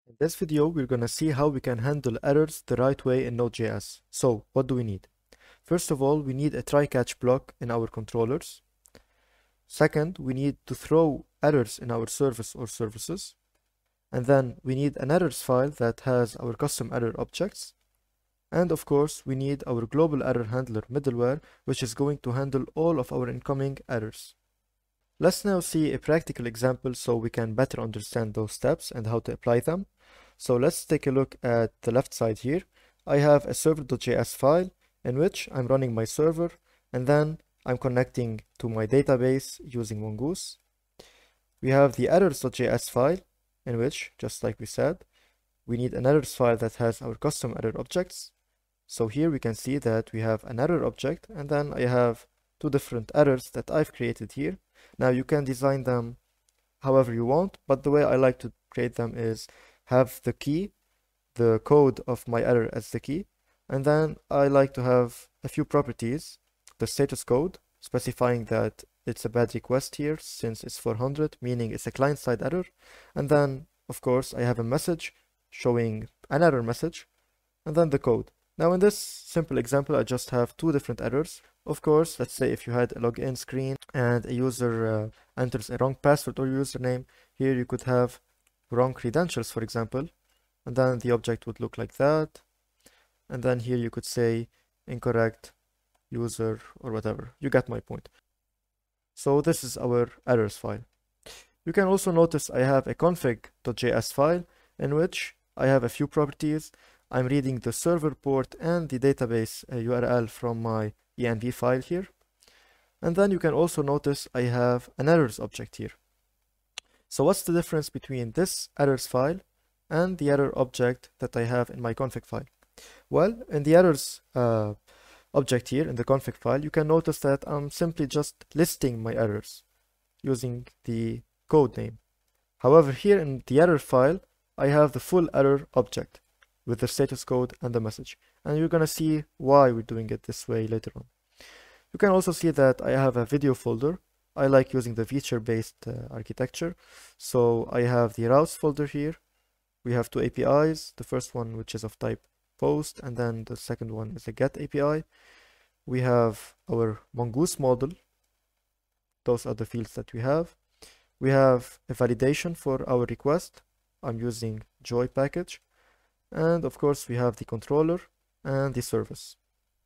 In this video, we're going to see how we can handle errors the right way in Node.js. So, what do we need? First of all, we need a try-catch block in our controllers. Second, we need to throw errors in our service or services. And then we need an errors file that has our custom error objects. And of course, we need our global error handler middleware, which is going to handle all of our incoming errors. Let's now see a practical example so we can better understand those steps and how to apply them. So let's take a look at the left side here. I have a server.js file in which I'm running my server, and then I'm connecting to my database using Mongoose. We have the errors.js file in which, just like we said, we need an errors file that has our custom error objects. So here we can see that we have an error object, and then I have two different errors that I've created here. Now you can design them however you want, but the way I like to create them is have the key, the code of my error as the key, and then I like to have a few properties, the status code, specifying that it's a bad request here since it's 400, meaning it's a client-side error, and then of course I have a message showing an error message, and then the code. Now in this simple example, I just have two different errors. Of course, let's say if you had a login screen and a user enters a wrong password or username, here you could have wrong credentials, for example, and then the object would look like that. And then here you could say incorrect user or whatever. You get my point. So this is our errors file. You can also notice I have a config.js file in which I have a few properties. I'm reading the server port and the database URL from my env file here. And then you can also notice I have an errors object here. So what's the difference between this errors file and the error object that I have in my config file? Well, in the errors object here in the config file, you can notice that I'm simply just listing my errors using the code name. However, here in the error file, I have the full error object with the status code and the message. And you're going to see why we're doing it this way later on. You can also see that I have a video folder. I like using the feature-based architecture. So I have the routes folder here. We have two APIs. The first one, which is of type post, and then the second one is a get API. We have our Mongoose model. Those are the fields that we have. We have a validation for our request. I'm using joy package. And of course, we have the controller and the service.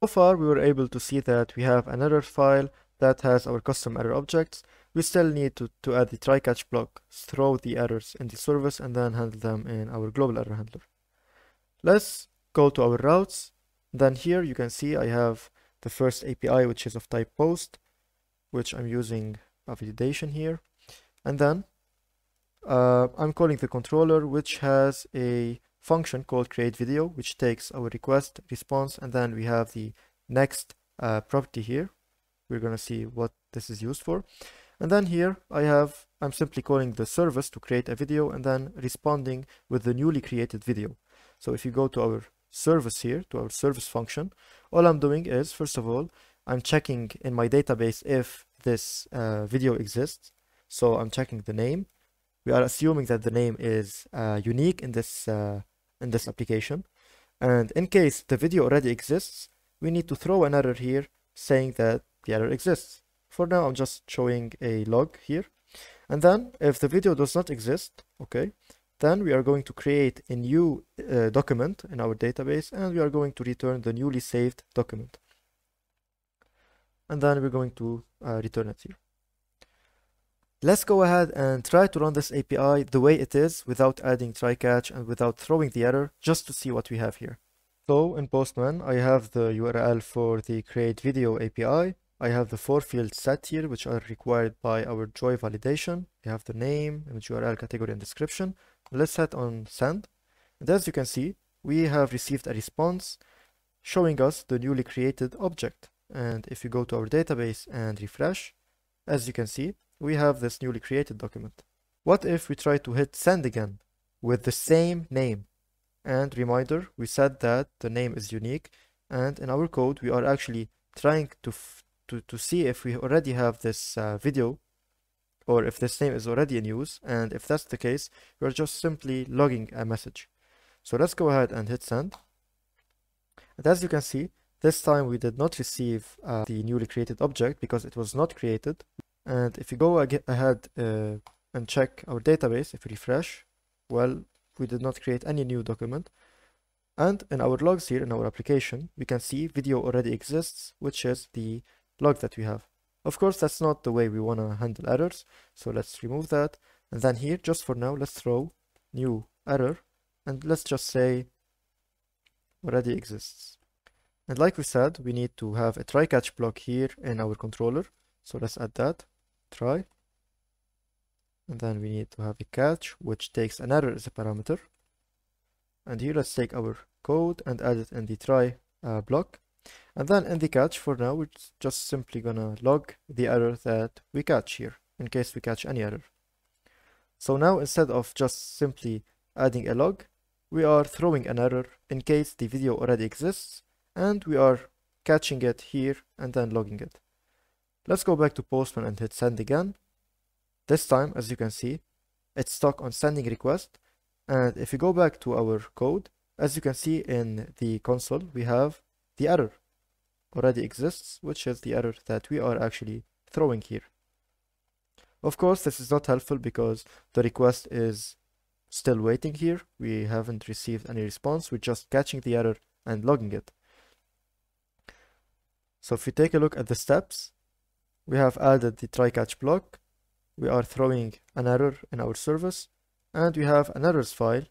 So far, we were able to see that we have an error file that has our custom error objects. We still need to add the try-catch block, throw the errors in the service, and then handle them in our global error handler. Let's go to our routes. Then here you can see I have the first API, which is of type post, which I'm using a validation here. And then I'm calling the controller, which has a function called create video, which takes our request, response, and then we have the next property here. We're going to see what this is used for. And then here I'm simply calling the service to create a video and then responding with the newly created video. So if you go to our service here, to our service function, all I'm doing is, first of all, I'm checking in my database if this video exists. So I'm checking the name. We are assuming that the name is unique in this application, and in case the video already exists, we need to throw an error here saying that the error exists. For now, I'm just showing a log here, and then if the video does not exist, okay, then we are going to create a new document in our database, and we are going to return the newly saved document, and then we're going to return it here. Let's go ahead and try to run this API the way it is without adding try-catch and without throwing the error, just to see what we have here. So in Postman, I have the URL for the create video API. I have the 4 fields set here, which are required by our joy validation. We have the name, image URL, category, and description. Let's set on send. And as you can see, we have received a response showing us the newly created object. And if you go to our database and refresh, as you can see, we have this newly created document. What if we try to hit send again with the same name? And reminder, we said that the name is unique, and in our code we are actually trying to see if we already have this video or if this name is already in use, and if that's the case, you're just simply logging a message. So let's go ahead and hit send. And as you can see, this time we did not receive the newly created object because it was not created. And if you go ahead and check our database, if we refresh, well, we did not create any new document. And in our logs here in our application, we can see video already exists, which is the log that we have. Of course, that's not the way we want to handle errors. So let's remove that. And then here, just for now, let's throw new error. And let's just say already exists. And like we said, we need to have a try catch block here in our controller. So let's add that, try. And then we need to have a catch, which takes an error as a parameter. And here let's take our code and add it in the try block. And then in the catch, for now, we're just simply gonna log the error that we catch here, in case we catch any error. So now instead of just simply adding a log, we are throwing an error in case the video already exists, and we are catching it here and then logging it. Let's go back to Postman and hit send again. This time, as you can see, it's stuck on sending request. And if you go back to our code, as you can see in the console, we have the error already exists, which is the error that we are actually throwing here. Of course, this is not helpful because the request is still waiting here. We haven't received any response. We're just catching the error and logging it. So if we take a look at the steps, we have added the try catch block. We are throwing an error in our service, and we have an errors file,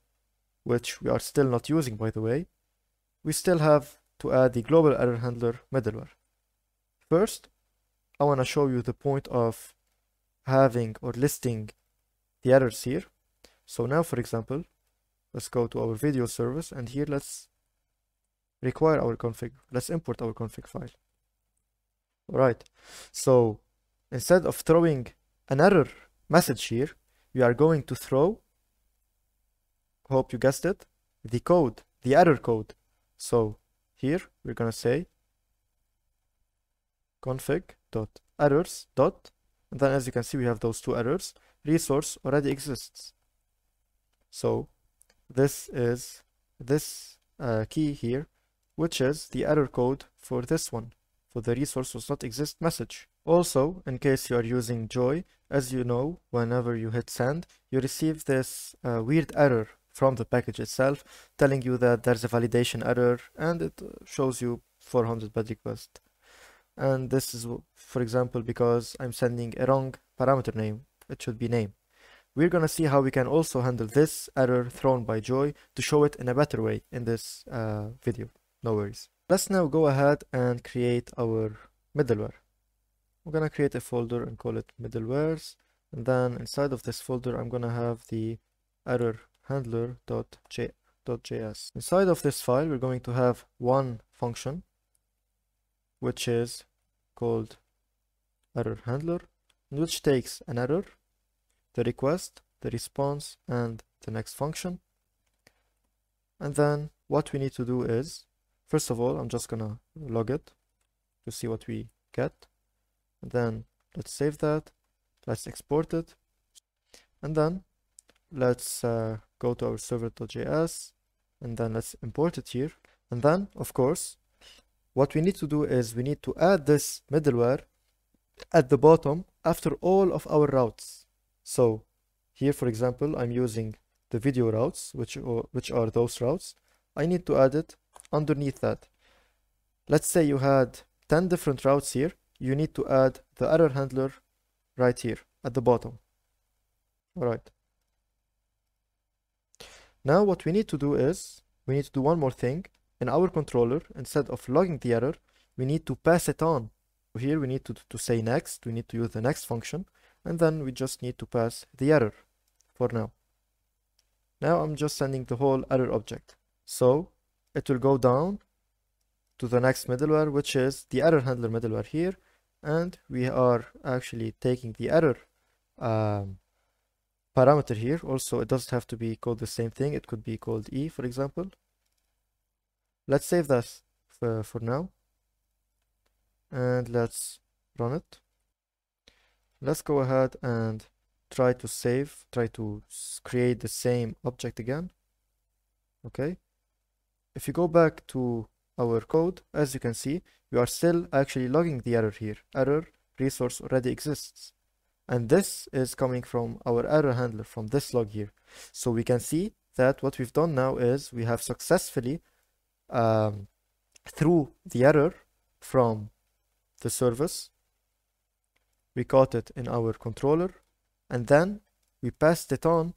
which we are still not using, by the way. We still have to add the global error handler middleware. First, I want to show you the point of having or listing the errors here. So now, for example, let's go to our video service, and here let's require our config. Let's import our config file. All right. So instead of throwing an error message here, we are going to throw, hope you guessed it, the code, the error code. So here we're gonna say config.errors. And then as you can see, we have those two errors. Resource already exists. So this is this key here, which is the error code for this one, for the resource does not exist message. Also, in case you are using Joy, as you know, whenever you hit send, you receive this weird error from the package itself, telling you that there's a validation error, and it shows you 400 bad request. And this is, for example, because I'm sending a wrong parameter name. It should be name. We're gonna see how we can also handle this error thrown by Joy to show it in a better way in this video. No worries. Let's now go ahead and create our middleware. I'm gonna create a folder and call it middlewares, and then inside of this folder I'm gonna have the error handler.js. Inside of this file we're going to have one function which is called error handler, which takes an error, the request, the response, and the next function. And then what we need to do is, first of all, I'm just gonna log it to see what we get. And then let's save that, let's export it, and then let's go to our server.js, and then let's import it here. And then, of course, what we need to do is we need to add this middleware at the bottom after all of our routes. So here, for example, I'm using the video routes, which are those routes. I need to add it underneath that. Let's say you had 10 different routes here. You need to add the error handler right here at the bottom. All right. Now what we need to do is we need to do one more thing. In our controller, instead of logging the error, we need to pass it on. Here we need to say next. We need to use the next function, and then we just need to pass the error for now. Now I'm just sending the whole error object. So it will go down to the next middleware, which is the error handler middleware here. And we are actually taking the error parameter here. Also, it doesn't have to be called the same thing. It could be called E, for example. Let's save this for now. And let's run it. Let's go ahead and try to create the same object again. Okay. If you go back to our code, as you can see, we are still actually logging the error here. Error resource already exists. And this is coming from our error handler from this log here. So we can see that what we've done now is we have successfully threw the error from the service. We caught it in our controller, and then we passed it on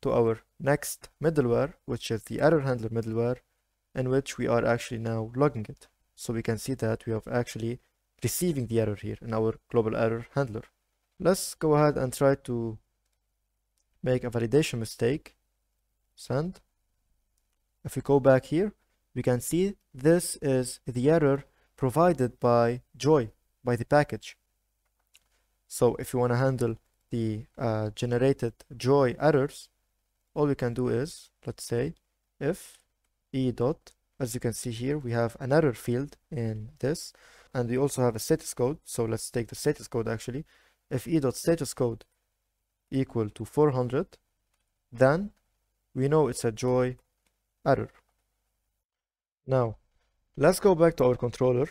to our next middleware, which is the error handler middleware, in which we are actually now logging it. So we can see that we are actually receiving the error here in our global error handler. Let's go ahead and try to make a validation mistake. Send. If we go back here, we can see this is the error provided by Joy, by the package. So if you want to handle the generated Joy errors, all we can do is, let's say, if e dot, as you can see here, we have an error field in this, and we also have a status code. So let's take the status code actually. If e dot status code equal to 400, then we know it's a Joy error. Now, let's go back to our controller,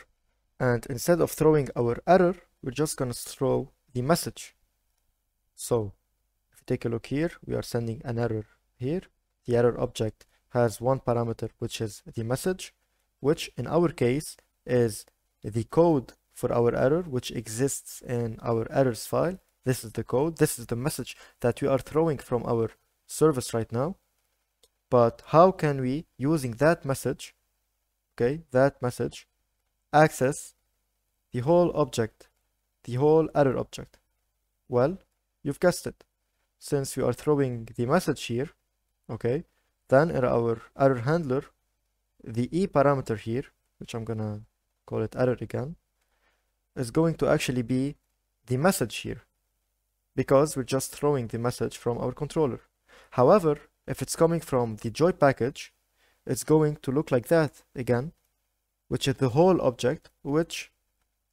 and instead of throwing our error, we're just gonna throw the message. So, if you take a look here, we are sending an error here. The error object has one parameter, which is the message, which in our case is the code for our error, which exists in our errors file. This is the code. This is the message that we are throwing from our service right now. But how can we, using that message, okay, that message, access the whole object, the whole error object? Well, you've guessed it. Since we are throwing the message here, okay, then in our error handler, the e parameter here, which I'm gonna call it error again, is going to actually be the message here, because we're just throwing the message from our controller. However, if it's coming from the Joy package, it's going to look like that again, which is the whole object, which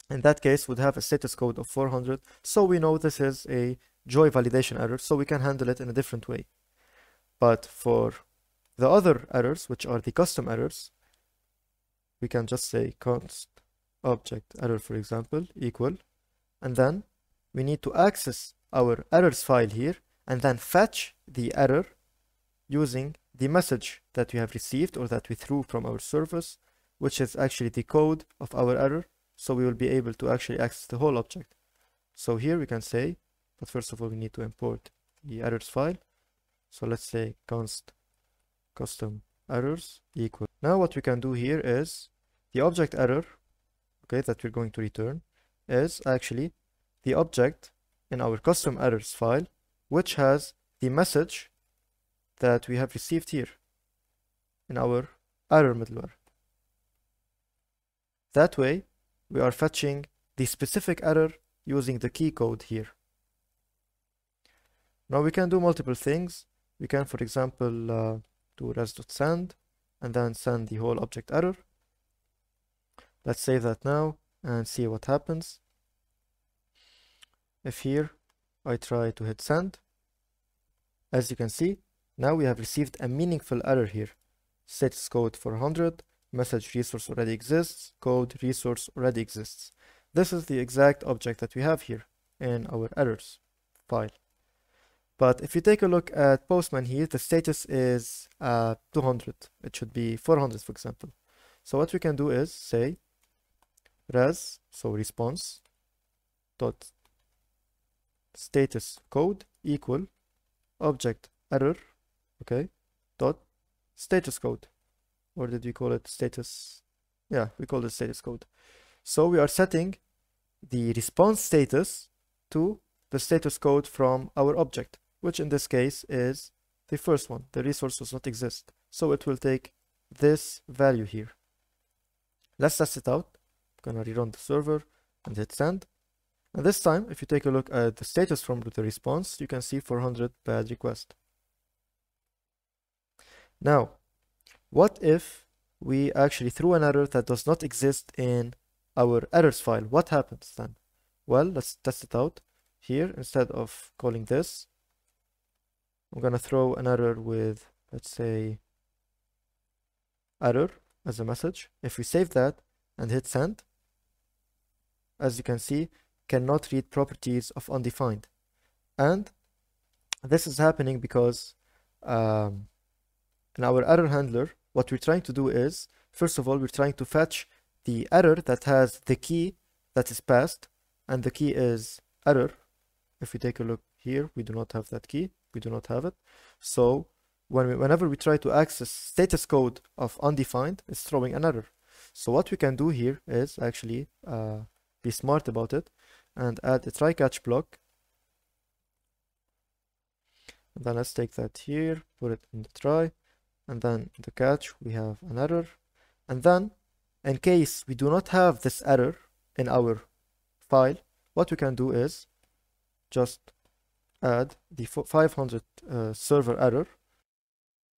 in that case would have a status code of 400. So we know this is a Joy validation error, so we can handle it in a different way. But for the other errors, which are the custom errors, we can just say const object error, for example, equal, and then we need to access our errors file here and then fetch the error using the message that we have received or that we threw from our service, which is actually the code of our error. So we will be able to actually access the whole object. So here we can say, but first of all, we need to import the errors file. So let's say const custom errors equal. Now what we can do here is the object error, okay, that we're going to return is actually the object in our custom errors file, which has the message that we have received here in our error middleware. That way, we are fetching the specific error using the key code here. Now we can do multiple things. We can, for example, do res.send and then send the whole object error. Let's save that now and see what happens. If here I try to hit send, as you can see, now we have received a meaningful error here. Status code 400, message resource already exists, code resource already exists. This is the exact object that we have here in our errors file. But if you take a look at Postman here, the status is 200. It should be 400, for example. So what we can do is say res, so response dot status code equal object error, okay, dot status code. Or did we call it status? Yeah, we call it status code. So we are setting the response status to the status code from our object, which in this case is the first one. The resource does not exist. So it will take this value here. Let's test it out. I'm gonna rerun the server and hit send. And this time, if you take a look at the status from the response, you can see 400 bad request. Now, what if we actually threw an error that does not exist in our errors file? What happens then? Well, let's test it out. here, instead of calling this, I'm gonna throw an error with, let's say, error as a message. If we save that and hit send, as you can see, cannot read properties of undefined. And this is happening because in our error handler, what we're trying to do is, first of all, we're trying to fetch the error that has the key that is passed, and the key is error. If we take a look here, we do not have that key. We do not have it. So whenever we try to access status code of undefined, it's throwing an error. So what we can do here is actually be smart about it and add a try catch block. And then let's take that here, put it in the try, and then in the catch we have an error. And then in case we do not have this error in our file, what we can do is just add the 500 server error,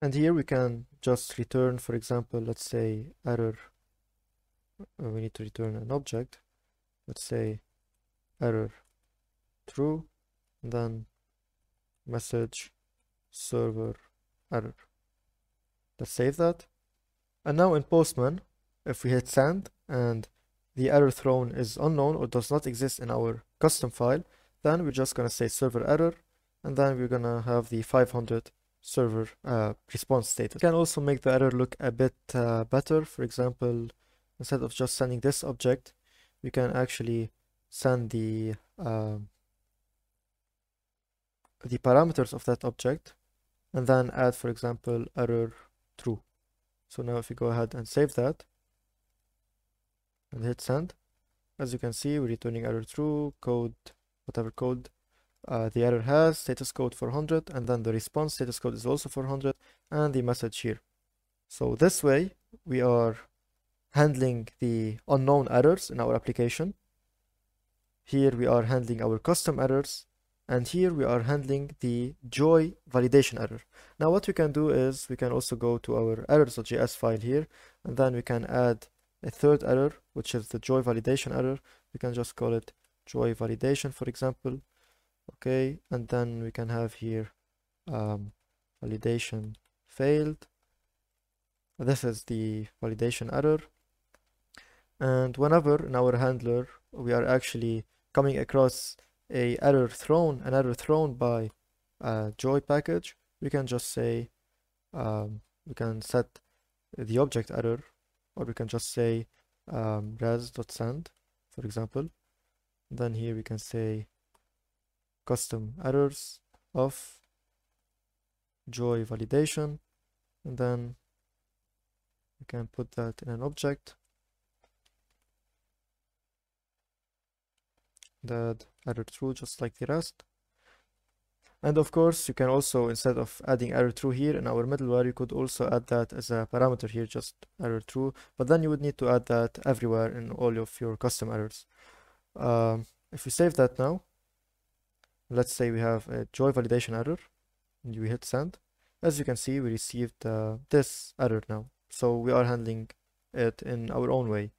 and here we can just return, for example, let's say error, we need to return an object, let's say error true, and then message server error. Let's save that. And now in Postman, if we hit send and the error thrown is unknown or does not exist in our custom file, then we're just gonna say server error, and then we're gonna have the 500 server response status. We can also make the error look a bit better. For example, instead of just sending this object, we can actually send the parameters of that object, and then add, for example, error true. So now if we go ahead and save that and hit send, as you can see, we're returning error true, code, whatever code the error has, status code 400, and then the response status code is also 400, and the message here. So this way we are handling the unknown errors in our application. Here we are handling our custom errors, and here we are handling the joy validation error. Now what we can do is we can also go to our errors.js file here, and then we can add a third error, which is the joy validation error. We can just call it joy validation, for example. Okay, and then we can have here validation failed. This is the validation error. And whenever in our handler we are actually coming across an error thrown by a joy package, we can just say we can set the object error, or we can just say res.send, for example. Then here we can say custom errors of joy validation, and then we can put that in an object, that error true, just like the rest. And of course you can also, instead of adding error true here in our middleware, you could also add that as a parameter here, just error true, but then you would need to add that everywhere in all of your custom errors. If we save that now, let's say we have a joy validation error and we hit send. As you can see, we received this error now. So we are handling it in our own way.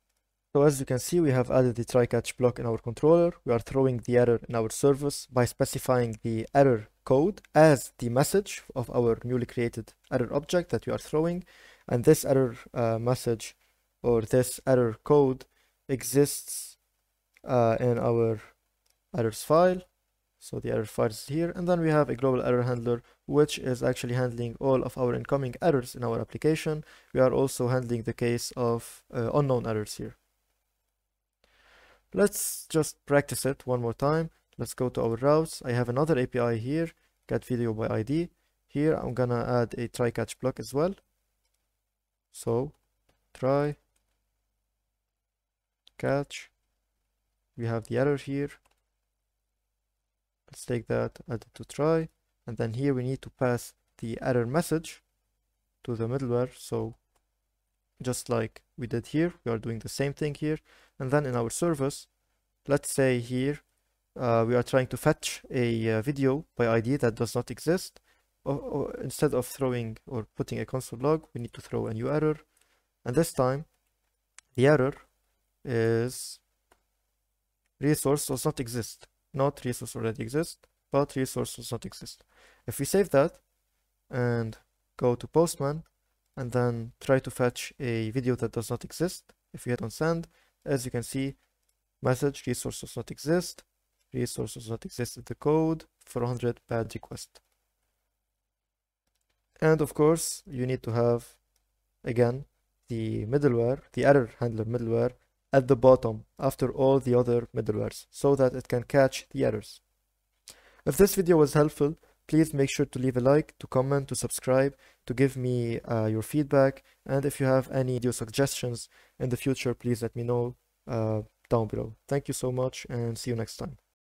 So as you can see, we have added the try catch block in our controller. We are throwing the error in our service by specifying the error code as the message of our newly created error object that we are throwing. And this error message, or this error code, exists in our errors file. So the error file is here, and then we have a global error handler, which is actually handling all of our incoming errors in our application. We are also handling the case of unknown errors here. Let's just practice it one more time. Let's go to our routes. I have another API here, get video by ID. Here I'm gonna add a try catch block as well. So try catch, we have the error here. Let's take that, add it to try, and then here we need to pass the error message to the middleware. So just like we did here, we are doing the same thing here. And then in our service, let's say here we are trying to fetch a video by ID that does not exist. Or instead of throwing or putting a console log, we need to throw a new error. And this time the error is resource does not exist. not resource already exists, but resource does not exist. If we save that and go to Postman and then try to fetch a video that does not exist, if we hit on send, as you can see, message resource does not exist, resource does not exist in the code, 400 bad request. And of course, you need to have, again, the middleware, the error handler middleware, at the bottom after all the other middlewares so that it can catch the errors. If this video was helpful, please make sure to leave a like, to comment, to subscribe, to give me your feedback, and if you have any video suggestions in the future, please let me know down below. Thank you so much and see you next time.